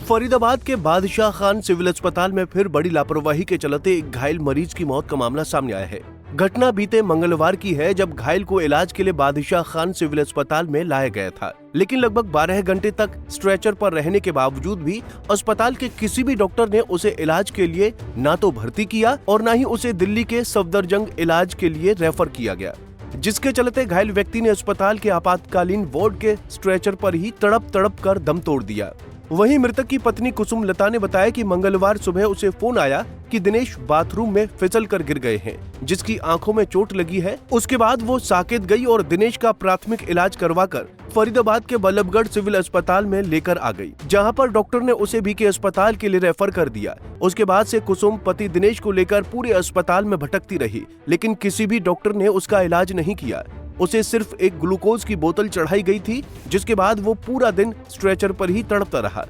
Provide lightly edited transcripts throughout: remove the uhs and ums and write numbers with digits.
फरीदाबाद के बादशाह खान सिविल अस्पताल में फिर बड़ी लापरवाही के चलते एक घायल मरीज की मौत का मामला सामने आया है। घटना बीते मंगलवार की है, जब घायल को इलाज के लिए बादशाह खान सिविल अस्पताल में लाया गया था, लेकिन लगभग 12 घंटे तक स्ट्रेचर पर रहने के बावजूद भी अस्पताल के किसी भी डॉक्टर ने उसे इलाज के लिए ना तो भर्ती किया और न ही उसे दिल्ली के सफदरजंग इलाज के लिए रेफर किया गया, जिसके चलते घायल व्यक्ति ने अस्पताल के आपातकालीन वार्ड के स्ट्रेचर पर ही तड़प कर दम तोड़ दिया। वहीं मृतक की पत्नी कुसुम लता ने बताया कि मंगलवार सुबह उसे फोन आया कि दिनेश बाथरूम में फिसल कर गिर गए हैं, जिसकी आंखों में चोट लगी है। उसके बाद वो साकेत गई और दिनेश का प्राथमिक इलाज करवाकर फरीदाबाद के बल्लभगढ़ सिविल अस्पताल में लेकर आ गई, जहां पर डॉक्टर ने उसे बीके अस्पताल के लिए रेफर कर दिया। उसके बाद से कुसुम पति दिनेश को लेकर पूरे अस्पताल में भटकती रही, लेकिन किसी भी डॉक्टर ने उसका इलाज नहीं किया। उसे सिर्फ एक ग्लूकोज की बोतल चढ़ाई गई थी, जिसके बाद वो पूरा दिन स्ट्रेचर पर ही तड़पता रहा।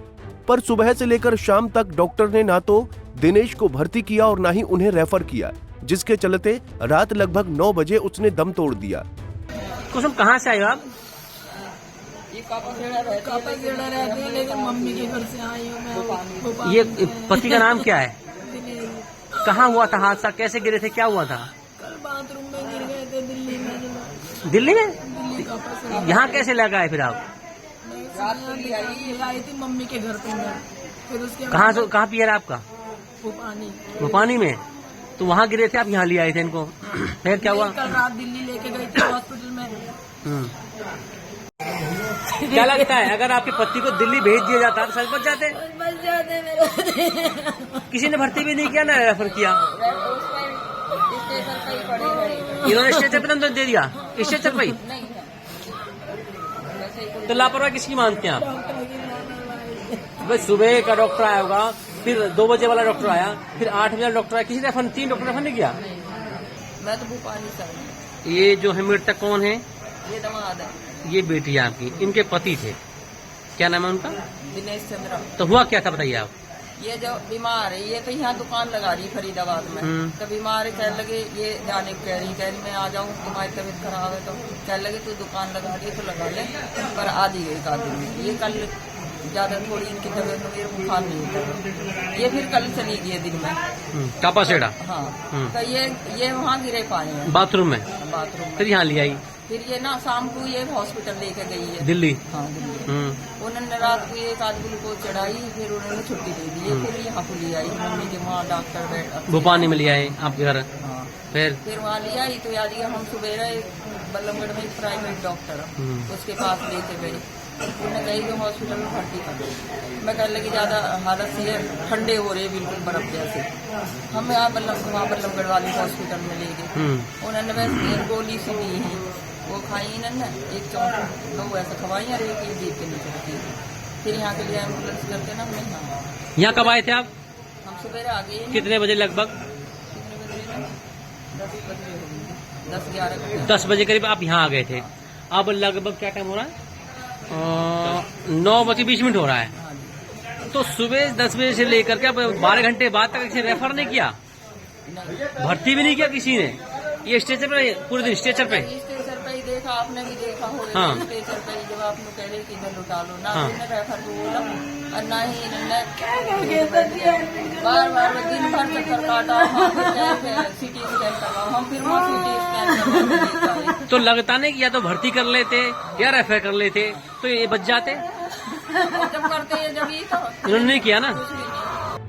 पर सुबह से लेकर शाम तक डॉक्टर ने ना तो दिनेश को भर्ती किया और ना ही उन्हें रेफर किया, जिसके चलते रात लगभग 9 बजे उसने दम तोड़ दिया। कुसुम कहाँ से आए हो आप? लेकिन मम्मी के घर से आई हूँ मैं। ये पति का नाम क्या है? कहाँ हुआ था हादसा, कैसे गिरे थे, क्या हुआ था? कल बाथरूम में गिर गए थे दिल्ली में। दिल्ली में? दिल्ली का यहाँ कैसे लगा है फिर आप? आई थी मम्मी के घर पे मैं। फिर उसके कहाँ पियर आपका? भोपानी में। तो वहाँ गिरे थे, आप यहाँ ले आए थे इनको। फिर क्या हुआ? कल रात दिल्ली लेके गई थी हॉस्पिटल में। क्या लगता है अगर आपके पति को दिल्ली भेज दिया जाता तो सच बच जाते? किसी ने भर्ती भी नहीं किया ना रेफर किया? इन्होंने स्ट्रेचर पे दम दे दिया, स्ट्रेचर पे ही। तो लापरवाही किसकी मानते हैं आप? भाई सुबह का डॉक्टर आया होगा, फिर 2 बजे वाला डॉक्टर आया, फिर 8 बजे वाला डॉक्टर आया, किसी रेफर 3 डॉक्टर रेफर नहीं किया? मैं तो भोपाली से। ये जो है मृतक कौन है? ये दमाद है। ये बेटी है आपकी, इनके पति थे, क्या नाम है उनका? दिनेश चंद्रा। तो हुआ क्या था बताइए आप? ये जो बीमार है, ये तो यहाँ दुकान लगा रही फरीदाबाद में। तो बीमार है, कहने लगे ये जाने कह रही मैं आ जाऊँ, तुम्हारी तबीयत खराब है। तो कहने लगे तू दुकान लगा रही है तो लगा ले, पर आधी गई आदमी। ये कल ज्यादा थोड़ी इनकी तबीयत में बुखार नहीं होता, ये फिर कल चली गई दिन में कापासेड़ा। हाँ, तो ये वहाँ गिरे पाए हैं बाथरूम में। फिर यहाँ ले आई, फिर ये ना शाम को ये हॉस्पिटल लेके गई है दिल्ली। हाँ दिल्ली। उन्होंने रात को एक आध ग्लूकोज चढ़ाई, फिर उन्होंने छुट्टी दे दी। फिर यहाँ को ले आई मम्मी के वहाँ डॉक्टर बैठ भोपानी में ले आए आपके घर। हाँ, फिर वहाँ ले आई तो याद हम सुबह बल्लभगढ़ में प्राइवेट डॉक्टर उसके पास लेके गए। उन्होंने कही कि हॉस्पिटल में भर्ती कर। मैं कहने लगी ज्यादा हालत ये ठंडे हो रहे बिल्कुल बर्फ जैसे। हम यहाँ बल्लभगढ़ वाले हॉस्पिटल में ले गए। उन्होंने वैसे गोली सी दी है, वो खाई इन्होंने 1 चम्मच 2 ऐसे खवाई और 1 जीप के नीचे रखी। फिर यहाँ के लिए एम्बुलेंस करके ना हमने यहाँ कब आए थे आप? हम सुबह आ गए। कितने बजे लगभग? 10 बजे करीब आप यहाँ आ गए थे। अब लगभग क्या टाइम हो रहा है? 9:20 हो रहा है। तो सुबह 10 बजे से लेकर के अब 12 घंटे बाद तक किसी रेफर नहीं किया, भर्ती भी नहीं किया किसी ने? ये स्ट्रेचर पे पूरे दिन स्ट्रेचर पे ही देखा, आपने भी देखा हो। हाँ। स्ट्रेचर पे जब आपने कह रहे कि इधर लुटा लो ना। हाँ। रेफर बोला और ना ही इन्होंने बार दिन भर चक्कर काटा। सिटी स्कैन करवाओ, हम फिर सिटी स्कैन। तो लगता नहीं कि या तो भर्ती कर लेते या रेफर कर लेते तो ये बच जाते। जब करते हैं जब ये तो इन्होंने नहीं किया ना।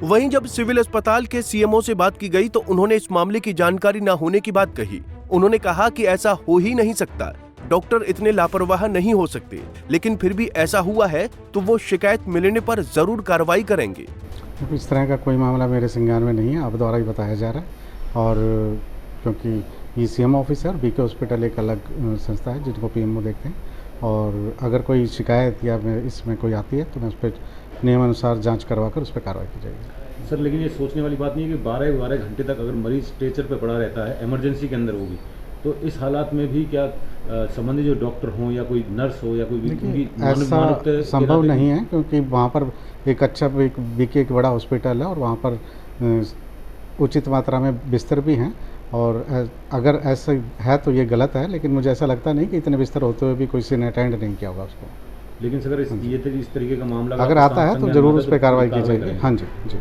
वहीं जब सिविल अस्पताल के सीएमओ से बात की गई तो उन्होंने इस मामले की जानकारी न होने की बात कही। उन्होंने कहा कि ऐसा हो ही नहीं सकता, डॉक्टर इतने लापरवाह नहीं हो सकते, लेकिन फिर भी ऐसा हुआ है तो वो शिकायत मिलने पर जरूर कार्रवाई करेंगे। इस तरह का कोई मामला मेरे संज्ञान में नहीं है, आप द्वारा ही बताया जा रहा है। और क्योंकि ये सीएमओ ऑफिस है और बीके हॉस्पिटल एक अलग संस्था है जिनको पीएमओ देखते हैं, और अगर कोई शिकायत या इसमें कोई आती है तो मैं उस पर नियमानुसार जांच करवाकर उस पर कार्रवाई की जाएगी। सर लेकिन ये सोचने वाली बात नहीं है कि 12 घंटे तक अगर मरीज स्ट्रेचर पे पड़ा रहता है, इमरजेंसी के अंदर होगी, तो इस हालात में भी क्या संबंधित जो डॉक्टर हों या कोई नर्स हो या कोई ऐसा संभव नहीं है, क्योंकि वहाँ पर एक अच्छा बीके एक बड़ा हॉस्पिटल है और वहाँ पर उचित मात्रा में बिस्तर भी हैं, और अगर ऐसा है तो ये गलत है। लेकिन मुझे ऐसा लगता नहीं कि इतने बिस्तर होते हुए भी कोई ने अटेंड नहीं किया होगा उसको। लेकिन अगर इस तरीके का मामला अगर आता है तो जरूर उस पर कार्रवाई की जाएगी। हाँ जी जी।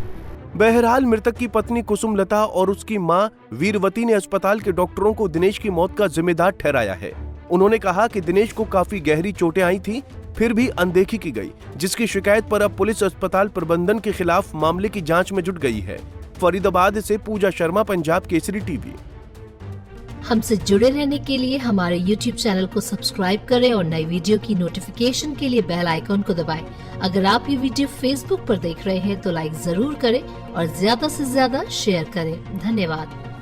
बहरहाल मृतक की पत्नी कुसुम लता और उसकी मां वीरवती ने अस्पताल के डॉक्टरों को दिनेश की मौत का जिम्मेदार ठहराया है। उन्होंने कहा कि दिनेश को काफी गहरी चोटें आई थी, फिर भी अनदेखी की गई, जिसकी शिकायत पर अब पुलिस अस्पताल प्रबंधन के खिलाफ मामले की जांच में जुट गई है। फरीदाबाद से पूजा शर्मा, पंजाब केसरी टीवी। हमसे जुड़े रहने के लिए हमारे YouTube चैनल को सब्सक्राइब करें और नई वीडियो की नोटिफिकेशन के लिए बेल आइकॉन को दबाएं। अगर आप ये वीडियो Facebook पर देख रहे हैं तो लाइक जरूर करें और ज्यादा से ज्यादा शेयर करें। धन्यवाद।